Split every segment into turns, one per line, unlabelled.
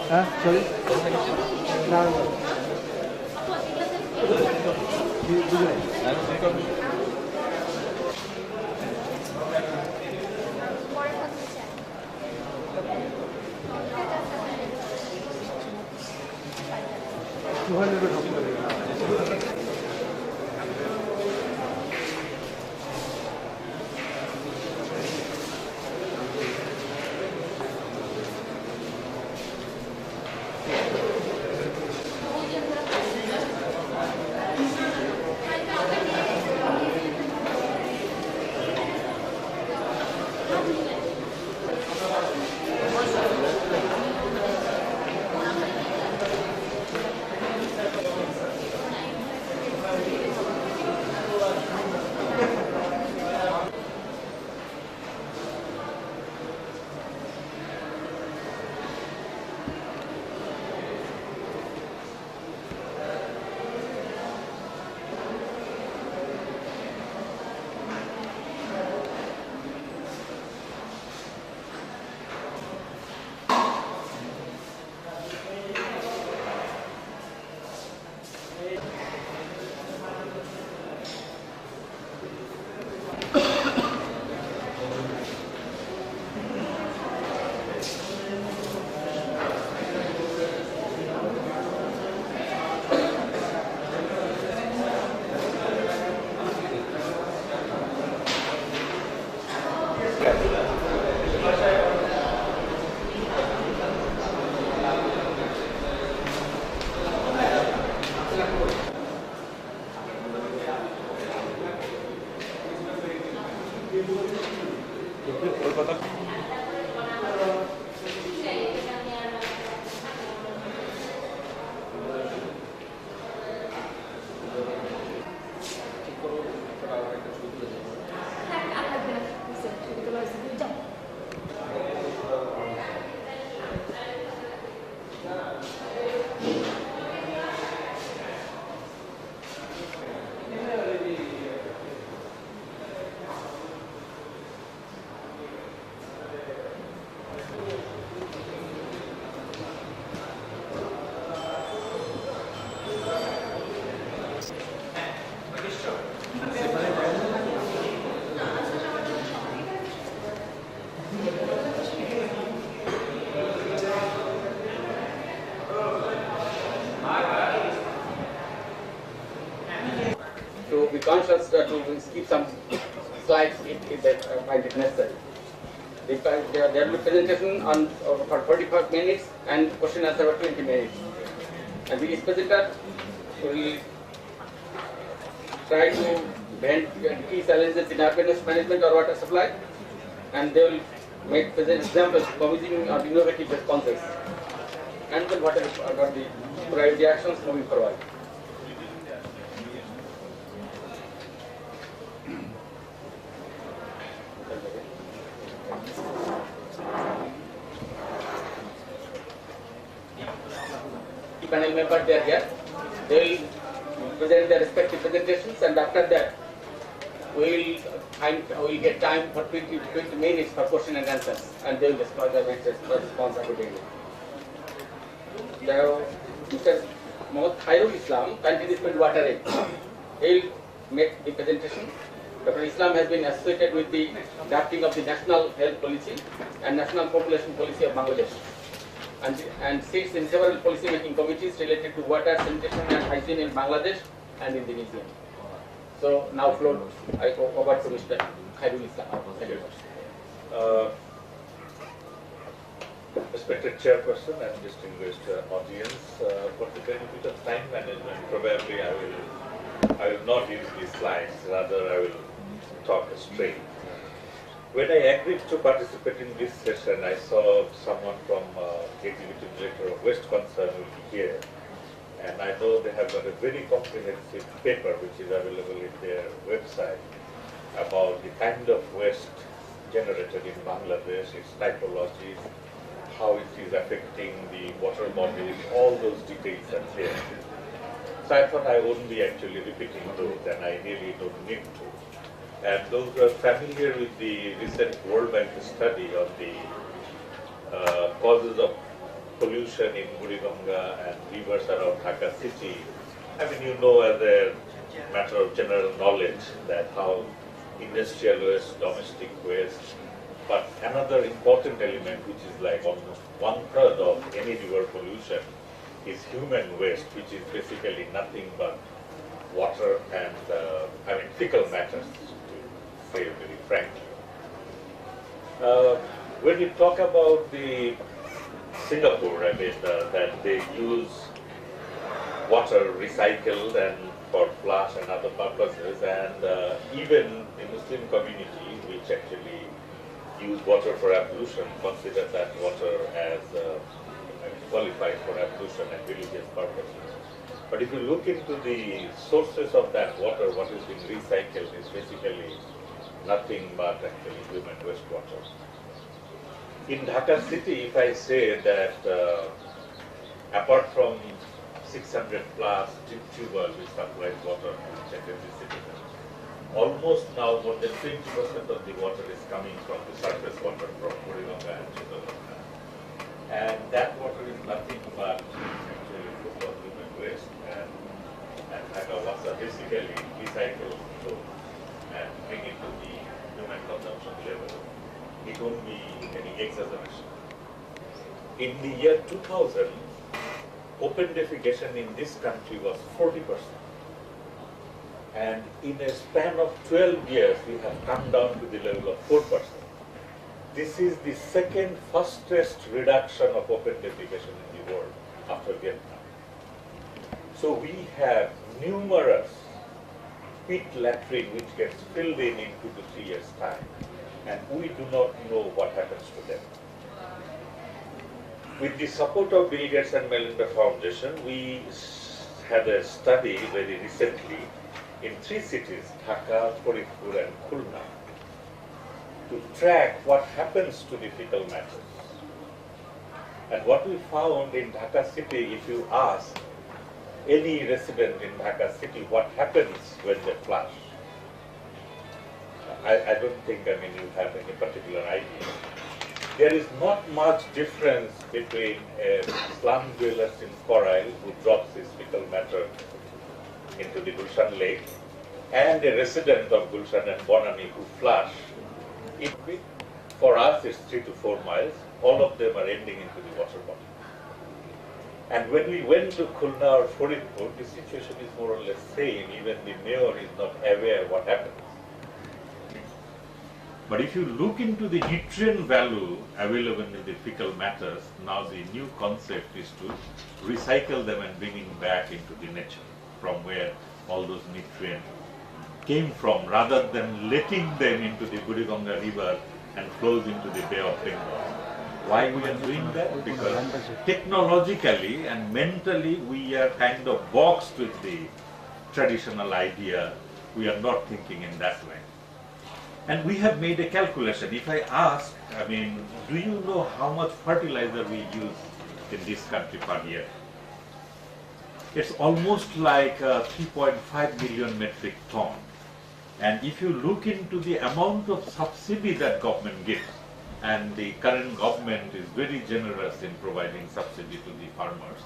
হ্যাঁ চলি না বুঝলেন
conscious to skip some slides if they find it necessary. There will be presentation on for 45 minutes and question answer for 20 minutes. And each presenter will try to bend key challenges in urban waste management or water supply, and they will make present examples promising or innovative responses, and then what are the priority actions moving forward. The panel members, they are here. They will present their respective presentations, and after that we will get time for 20 minutes for question and answers, and they will respond accordingly. Mr. Mohammad Khairul Islam, Country Dispute Water Aid, he will make the presentation. Dr. Islam has been associated with the drafting of the National Health Policy and National Population Policy of Bangladesh, and sits in several policy making committees related to water, sanitation and hygiene in Bangladesh and Indonesia. So now floor, I go over to Mr. Khairul Islam.
Respected Chairperson and distinguished audience, for the benefit of time management, probably I will not use these slides, rather I will talk straight. When I agreed to participate in this session, I saw someone from the Executive Director of Waste Concern will be here, and I know they have got a very comprehensive paper which is available in their website about the kind of waste generated in Bangladesh, its typology, how it is affecting the water bodies, all those details are there. So I thought I wouldn't be actually repeating those, and I really don't need to. And those who are familiar with the recent World Bank study on the causes of pollution in Buriganga and rivers around Dhaka city, I mean, you know as a matter of general knowledge that how industrial waste, domestic waste, but another important element which is like almost 1/3 of any river pollution is human waste, which is basically nothing but water and fecal matters, to say very frankly. When we talk about the Singapore, that they use water recycled and for flush and other purposes, and even the Muslim community, which actually use water for ablution, consider that water as qualified for ablution and religious purposes. But if you look into the sources of that water, what is being recycled is basically nothing but actually human wastewater. In Dhaka city, if I say that apart from 600 plus tube wells which supplies water to every citizen, almost now more than 20% of the water is coming from the surface water from Buriganga and Chittorgarh. And that water is nothing but actually full of human waste, and Dhaka basically recycle those and bring it to the human consumption level. It won't be any exaggeration. In the year 2000, open defecation in this country was 40%. And in a span of 12 years, we have come down to the level of 4%. This is the second fastest reduction of open defecation in the world after Vietnam. So we have numerous pit latrine which gets filled in 2 to 3 years' time, and we do not know what happens to them. With the support of Bill Gates and Melinda Foundation, we had a study very recently in 3 cities, Dhaka, Faridpur and Khulna, to track what happens to the fecal matters. And what we found in Dhaka city, if you ask any resident in Dhaka city what happens when they flush, I don't think, you have any particular idea. There is not much difference between a slum dweller in Korail who drops his fecal matter into the Gulshan Lake and a resident of Gulshan and Bonani who flush. For us it's 3 to 4 miles. All of them are ending into the water body. And when we went to Khulna or Faridpur, the situation is more or less same. Even the mayor is not aware what happens. But if you look into the nutrient value available in the fecal matters, now the new concept is to recycle them and bringing back into the nature from where all those nutrients came from, rather than letting them into the Buriganga river and flows into the Bay of Bengal. Why we are doing that? Because technologically and mentally we are kind of boxed with the traditional idea. We are not thinking in that way. And we have made a calculation. If I ask, I mean, do you know how much fertilizer we use in this country per year? It's almost like 3.5 million metric ton. And if you look into the amount of subsidy that government gives, and the current government is very generous in providing subsidy to the farmers,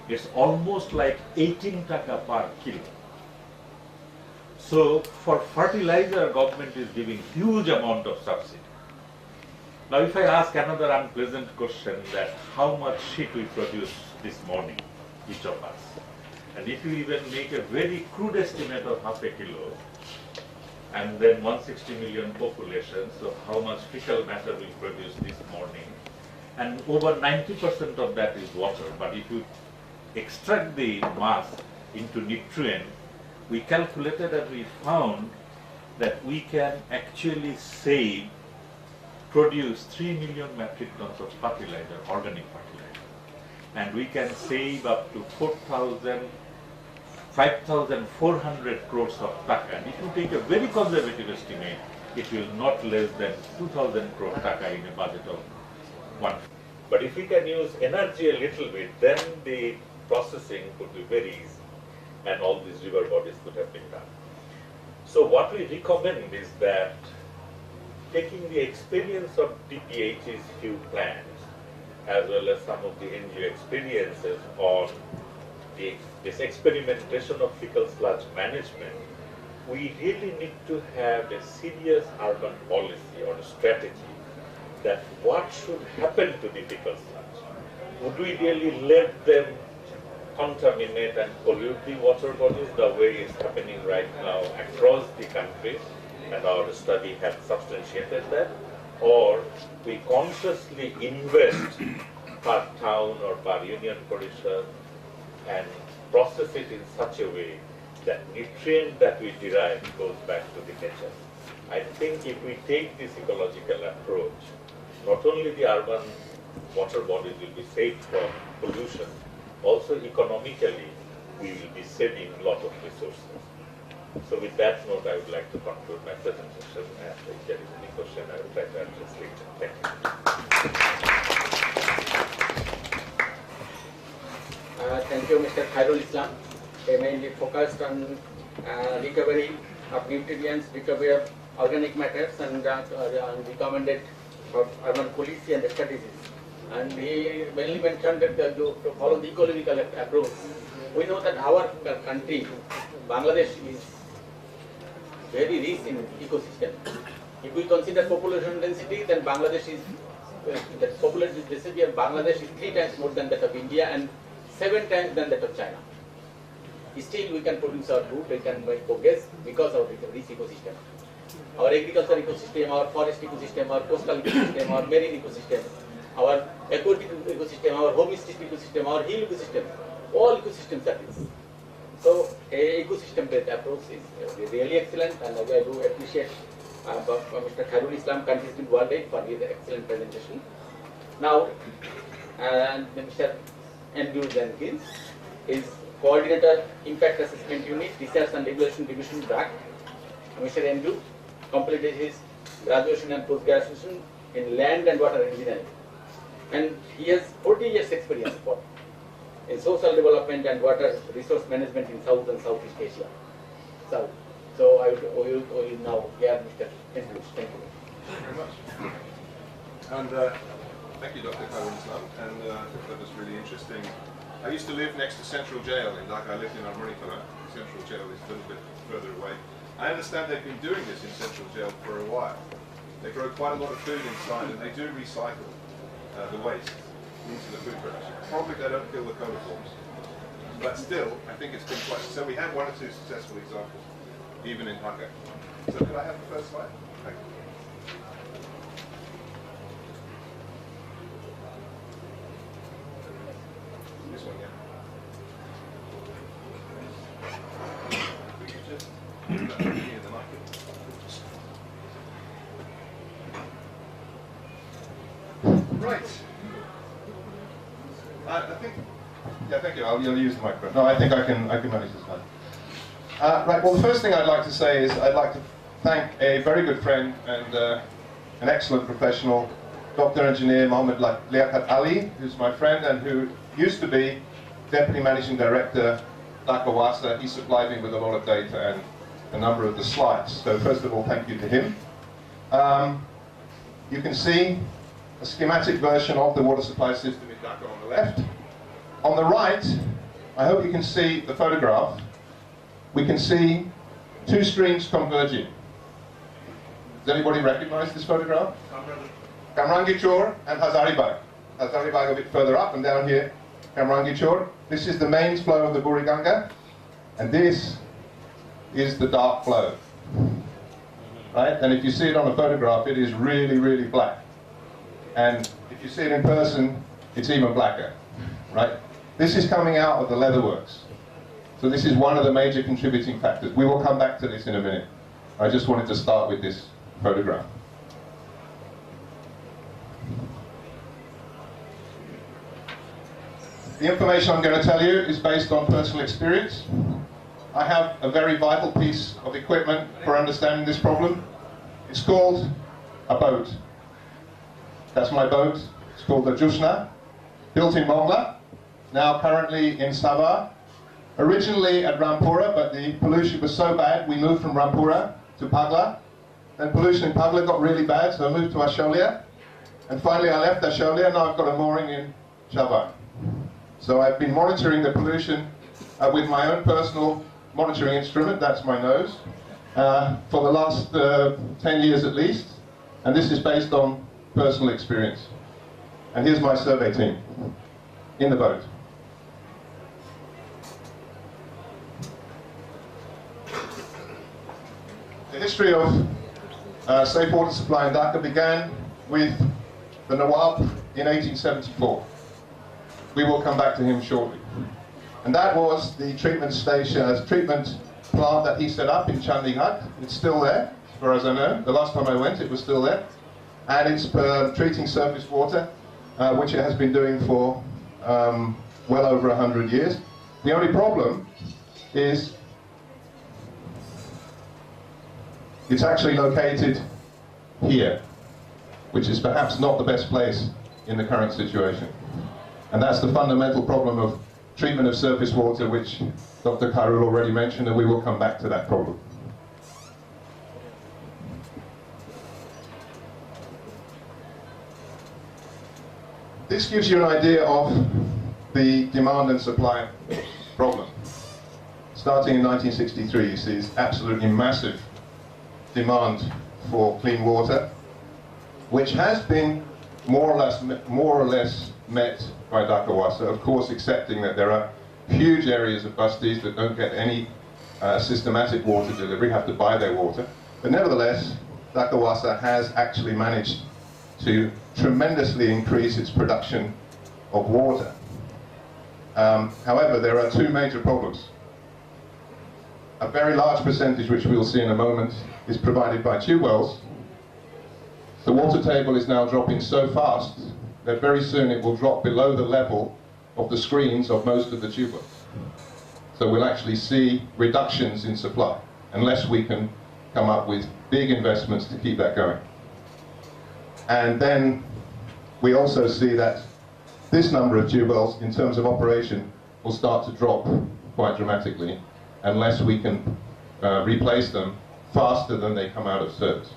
it's almost like 18 taka per kilo. So for fertilizer, government is giving huge amount of subsidy. Now if I ask another unpleasant question, that how much shit we produce this morning, each of us, and if you even make a very crude estimate of half a kilo, and then 160 million population, so how much fecal matter we produce this morning, and over 90% of that is water. But if you extract the mass into nutrient, we calculated and we found that we can actually produce 3 million metric tons of fertilizer, organic fertilizer, and we can save up to 5,400 crores of taka. And if you take a very conservative estimate, it will not less than 2,000 crore taka in a budget of 1. But if we can use energy a little bit, then the processing could be very easy, and all these river bodies could have been done. So what we recommend is that taking the experience of DPH's few plans, as well as some of the NGO experiences on this experimentation of fecal sludge management, we really need to have a serious urban policy or a strategy that what should happen to the fecal sludge. Would we really let them contaminate and pollute the water bodies the way it's happening right now across the country, and our study has substantiated that? Or we consciously invest per town or per union parishad and process it in such a way that nutrient that we derive goes back to the nature. I think if we take this ecological approach, not only the urban water bodies will be saved from pollution, also economically we will be saving a lot of resources. So with that note, I would like to conclude my presentation, and if there is any question, I will try to address later. Thank you.
Thank you, Mr. Khairul Islam. They mainly focused on recovery of nutrients, recovery of organic matters, and recommended for urban policy and strategies. And he mainly mentioned that to follow the ecological approach. We know that our country, Bangladesh, is very rich in ecosystem. If we consider population density, then Bangladesh is the population density of Bangladesh is 3 times more than that of India and 7 times than that of China. Still, we can produce our food, we can make progress because of the rich ecosystem. Our agricultural ecosystem, our forest ecosystem, our coastal ecosystem, our marine ecosystem, our aquatic ecosystem, our homestead ecosystem, our hill ecosystem, all ecosystems are rich. So, a ecosystem-based approach is really excellent, and I do appreciate Mr. Khairul Islam, contestant worldwide, for his excellent presentation. Now, Mr. Andrew Jenkins is Coordinator, Impact Assessment Unit, Research and Regulation Division, BRAC. Mr. Andrew completed his graduation and post-graduation in land and water engineering. And he has 40 years experience in social development and water resource management in South and Southeast Asia. So I will now hear Mr. Andrews. Thank you.
Thank you very much. And thank you, Dr. Khairul Islam. And that was really interesting. I used to live next to Central Jail in Dhaka. I lived in Armonikala. Central Jail is a little bit further away. I understand they've been doing this in Central Jail for a while. They grow quite a lot of food inside, and they do recycle the waste. into the food production. Probably they don't kill the coliforms, but still, I think it's been quite. So we have one or two successful examples, even in Dhaka. So could I have the first slide? Thank you. This one, yeah. Could you just do that for me and then I can Right. I think. Yeah, thank you. You'll use the microphone. No, I think I can manage this one. Right. Well, the first thing I'd like to say is I'd like to thank a very good friend and an excellent professional, Dr. Engineer Mohammed Liaquat Ali, who's my friend and who used to be Deputy Managing Director Dhaka Wasa. He supplied me with a lot of data and a number of the slides. So first of all, thank you to him. You can see a schematic version of the water supply system in Dhaka on the left. On the right, I hope you can see the photograph. We can see two streams converging. Does anybody recognize this photograph? Kamrangichor and Hazaribagh. Hazaribagh a bit further up, and down here, Kamrangichor. This is the mains flow of the Buriganga, and this is the dark flow. Right? And if you see it on a photograph, it is really, really black. And if you see it in person, it's even blacker. Right? This is coming out of the leatherworks. So this is one of the major contributing factors. We will come back to this in a minute. I just wanted to start with this photograph. The information I'm going to tell you is based on personal experience. I have a very vital piece of equipment for understanding this problem. It's called a boat. That's my boat. It's called the Jushna, built in Mongla, now currently in Sabah. Originally at Rampura, but the pollution was so bad, we moved from Rampura to Pagla. Then pollution in Pagla got really bad, so I moved to Asholia. And finally I left Asholia, now I've got a mooring in Shaban. So I've been monitoring the pollution with my own personal monitoring instrument, that's my nose, for the last 10 years at least. And this is based on personal experience. And here's my survey team in the boat. The history of safe water supply in Dhaka began with the Nawab in 1874. We will come back to him shortly. And that was the treatment station, treatment plant that he set up in Chandigarh. It's still there, as far as I know. The last time I went, it was still there. And it's treating surface water, which it has been doing for well over 100 years. The only problem is it's actually located here, which is perhaps not the best place in the current situation. And that's the fundamental problem of treatment of surface water, which Dr. Khairul already mentioned, and we will come back to that problem. This gives you an idea of the demand and supply problem. Starting in 1963, you see this absolutely massive demand for clean water, which has been more or less met by Dhaka Wasa, of course accepting that there are huge areas of busties that don't get any systematic water delivery, have to buy their water. But nevertheless, Dhaka Wasa has actually managed to tremendously increase its production of water. However, there are two major problems. A very large percentage, which we'll see in a moment, is provided by tube wells. The water table is now dropping so fast that very soon it will drop below the level of the screens of most of the tube wells. So we'll actually see reductions in supply, unless we can come up with big investments to keep that going. And then we also see that this number of tube wells, in terms of operation, will start to drop quite dramatically, unless we can replace them faster than they come out of service.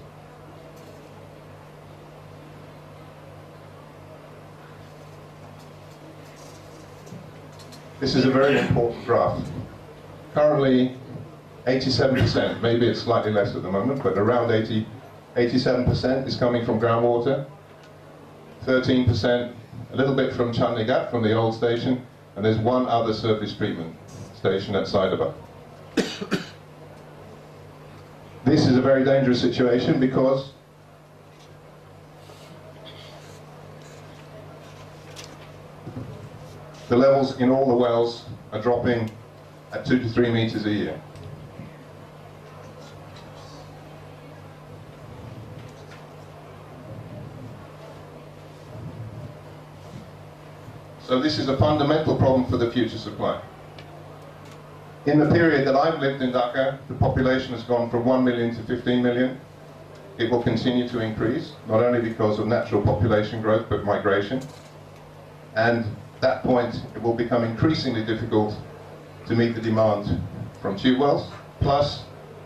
This is a very important graph. Currently, 87%, maybe it's slightly less at the moment, but around 87% is coming from groundwater.
13%, a little bit from Chandigarh, from the old station, and there's one other surface treatment station at Saidabad. This is a very dangerous situation because the levels in all the wells are dropping at 2 to 3 meters a year. So this is a fundamental problem for the future supply. In the period that I've lived in Dhaka, the population has gone from 1 million to 15 million. It will continue to increase, not only because of natural population growth, but migration. And at that point, it will become increasingly difficult to meet the demand from tube wells. Plus,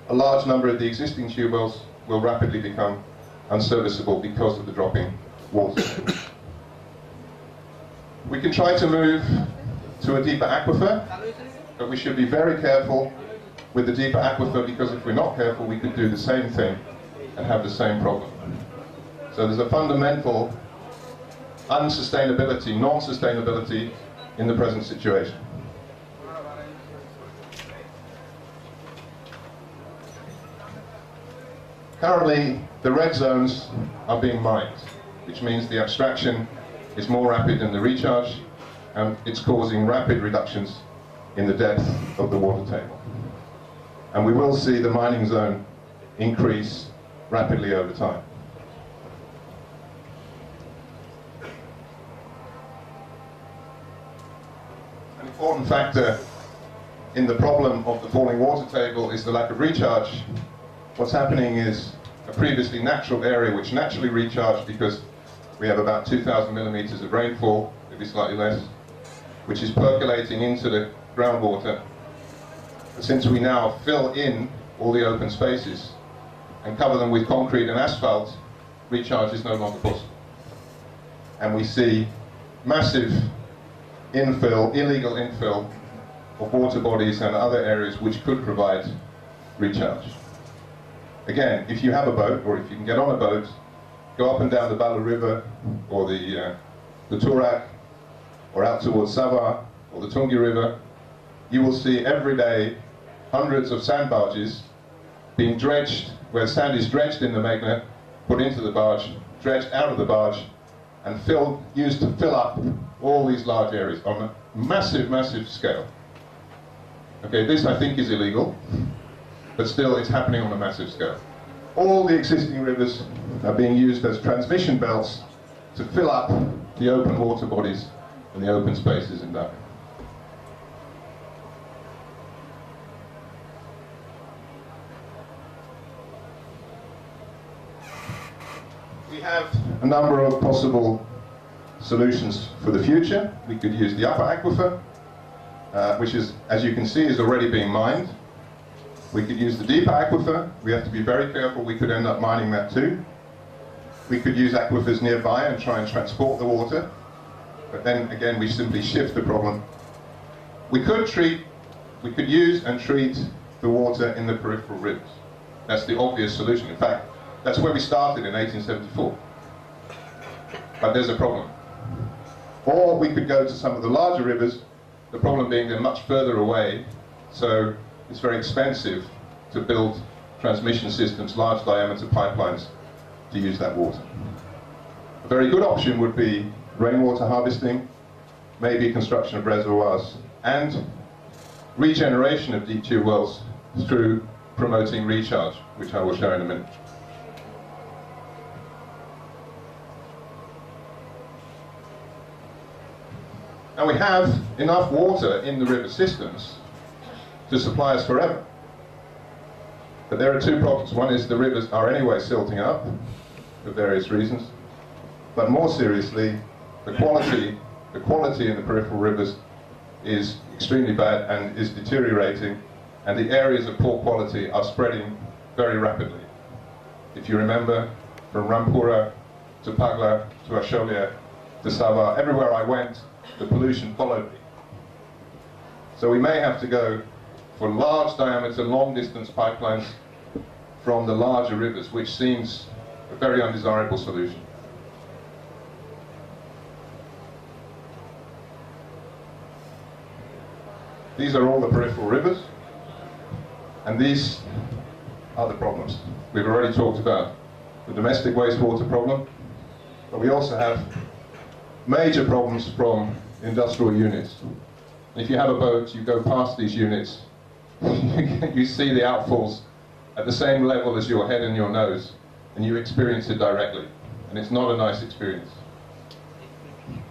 a large number of the existing tube wells will rapidly become unserviceable because of the dropping water. We can try to move to a deeper aquifer, but we should be very careful with the deeper aquifer, because if we're not careful, we could do the same thing and have the same problem. So there's a fundamental unsustainability, non-sustainability in the present situation. Currently, the red zones are being mined, which means the abstraction is more rapid than the recharge, and it's causing rapid reductions in the depth of the water table. And we will see the mining zone increase rapidly over time. An important factor in the problem of the falling water table is the lack of recharge. What's happening is a previously natural area which naturally recharged because we have about 2,000 millimeters of rainfall, maybe slightly less, which is percolating into the groundwater. But since we now fill in all the open spaces and cover them with concrete and asphalt, recharge is no longer possible. And we see massive infill, illegal infill of water bodies and other areas which could provide recharge. Again, if you have a boat, or if you can get on a boat, go up and down the Bala River, or the Turak, or out towards Sabah, or the Tungi River, you will see every day hundreds of sand barges being dredged, where sand is dredged in the Meghna, put into the barge, dredged out of the barge, and used to fill up all these large areas on a massive, massive scale. Okay, this I think is illegal, but still it's happening on a massive scale. All the existing rivers are being used as transmission belts to fill up the open water bodies and the open spaces in Dhaka. We have a number of possible solutions for the future. We could use the upper aquifer, which is, as you can see, is already being mined. We could use the deeper aquifer. We have to be very careful. We could end up mining that too. We could use aquifers nearby and try and transport the water. But then again, we simply shift the problem. We could use and treat the water in the peripheral rivers. That's the obvious solution. In fact, that's where we started in 1874. But there's a problem. Or we could go to some of the larger rivers, the problem being they're much further away, so it's very expensive to build transmission systems, large diameter pipelines to use that water. A very good option would be rainwater harvesting, maybe construction of reservoirs, and regeneration of deep tube wells through promoting recharge, which I will show in a minute. Now we have enough water in the river systems to supply us forever. But there are two problems. One is the rivers are anyway silting up for various reasons. But more seriously, the quality in the peripheral rivers is extremely bad and is deteriorating, and the areas of poor quality are spreading very rapidly. If you remember, from Rampura to Pagla to Asholia to Sabah, everywhere I went, the pollution followed me. So we may have to go for large diameter, long distance pipelines from the larger rivers, which seems a very undesirable solution. These are all the peripheral rivers, and these are the problems. We've already talked about the domestic wastewater problem, but we also have major problems from industrial units. If you have a boat, you go past these units, you see the outfalls at the same level as your head and your nose, and you experience it directly. And it's not a nice experience.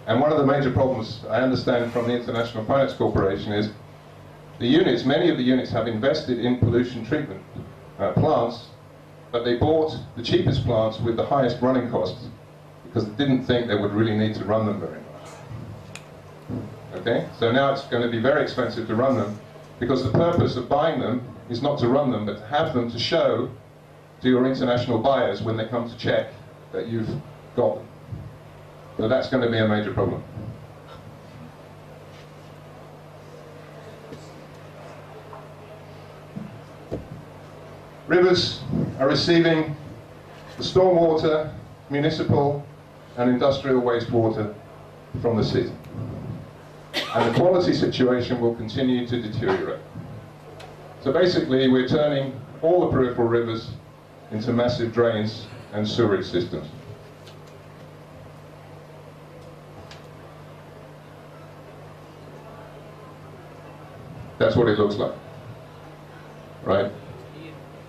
And one of the major problems I understand from the International Finance Corporation is the units, many of the units have invested in pollution treatment plants, but they bought the cheapest plants with the highest running costs because they didn't think they would really need to run them very much. Okay? So now it's going to be very expensive to run them because the purpose of buying them is not to run them, but to have them to show to your international buyers when they come to check that you've got them. So that's going to be a major problem. Rivers are receiving the stormwater, municipal and industrial wastewater from the city. And the quality situation will continue to deteriorate. So basically we're turning all the peripheral rivers into massive drains and sewerage systems. That's what it looks like, right?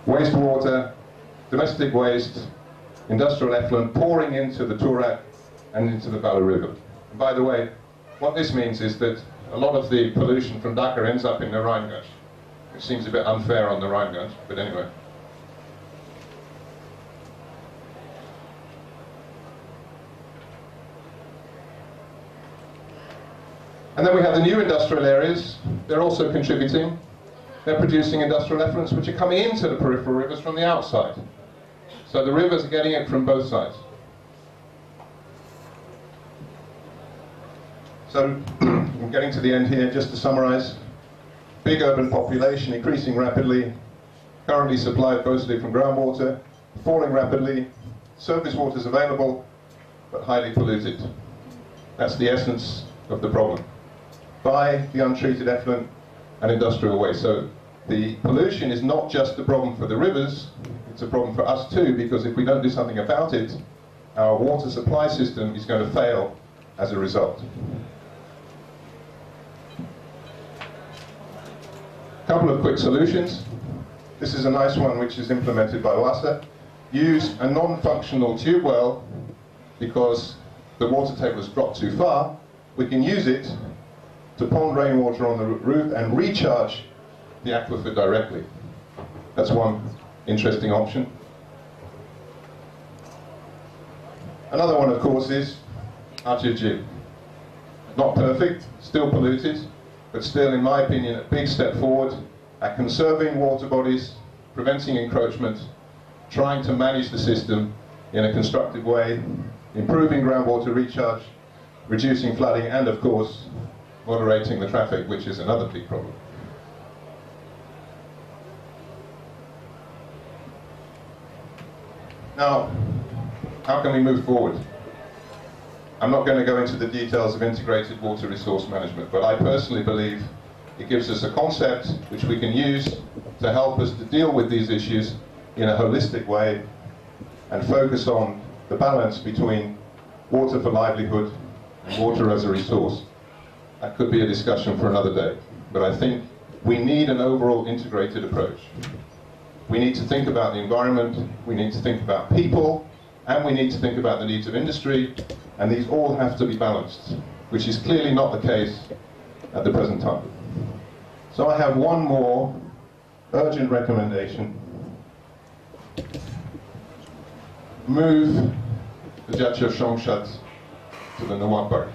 Wastewater, domestic waste, industrial effluent pouring into the Turak and into the Bala River. And by the way, what this means is that a lot of the pollution from Dhaka ends up in the Rhine-Ganj, which seems a bit unfair on the Rhine-Ganj, but anyway. And then we have the new industrial areas. They're also contributing. They're producing industrial effluents which are coming into the peripheral rivers from the outside. So the rivers are getting it from both sides. So I'm getting to the end here, just to summarize. Big urban population increasing rapidly, currently supplied mostly from groundwater, falling rapidly, surface water is available, but highly polluted. That's the essence of the problem. By the untreated effluent and industrial waste. So the pollution is not just a problem for the rivers, it's a problem for us too, because if we don't do something about it, our water supply system is going to fail as a result. A couple of quick solutions. This is a nice one which is implemented by WASA. Use a non-functional tube well because the water table has dropped too far. We can use it to pond rainwater on the roof and recharge the aquifer directly. That's one interesting option. Another one, of course, is Arjiji. Not perfect, still polluted, but still, in my opinion, a big step forward at conserving water bodies, preventing encroachment, trying to manage the system in a constructive way, improving groundwater recharge, reducing flooding, and of course, moderating the traffic, which is another big problem. Now, how can we move forward? I'm not going to go into the details of integrated water resource management, but I personally believe it gives us a concept which we can use to help us to deal with these issues in a holistic way and focus on the balance between water for livelihood and water as a resource. That could be a discussion for another day, but I think we need an overall integrated approach. We need to think about the environment, we need to think about people, and we need to think about the needs of industry, and these all have to be balanced, which is clearly not the case at the present time. So I have one more urgent recommendation. Move the Jatja Shongshat to the Nawab Bari.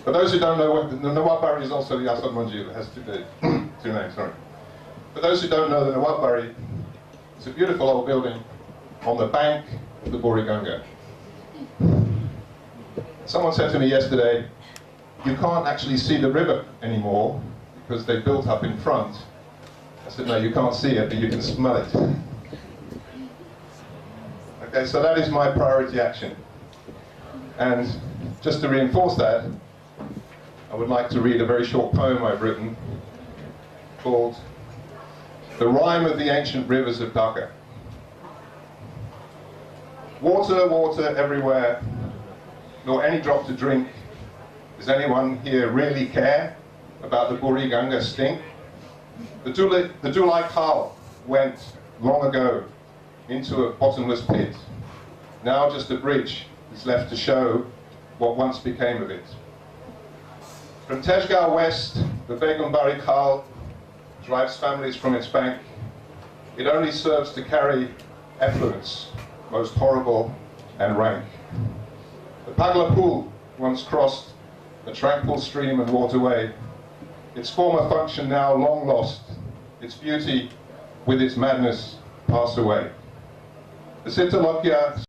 For those who don't know, what the Nawab Bari is also the Asad Manjil. It has two names, sorry. For those who don't know, the Nawab Bari is a beautiful old building on the bank of the Buriganga. Someone said to me yesterday, you can't actually see the river anymore because they built up in front. I said, no, you can't see it, but you can smell it. Okay, so that is my priority action. And just to reinforce that, would like to read a very short poem I've written called The Rhyme of the Ancient Rivers of Dhaka. Water, water everywhere, nor any drop to drink. Does anyone here really care about the Buri Ganga stink? The Dulai Khal went long ago into a bottomless pit. Now just a bridge is left to show what once became of it. From Teshgar West, the Begumbari Khal drives families from its bank. It only serves to carry effluence, most horrible and rank. The Pagla Pool once crossed a tranquil stream and waterway. Its former function now long lost, its beauty with its madness pass away. The Sitalokya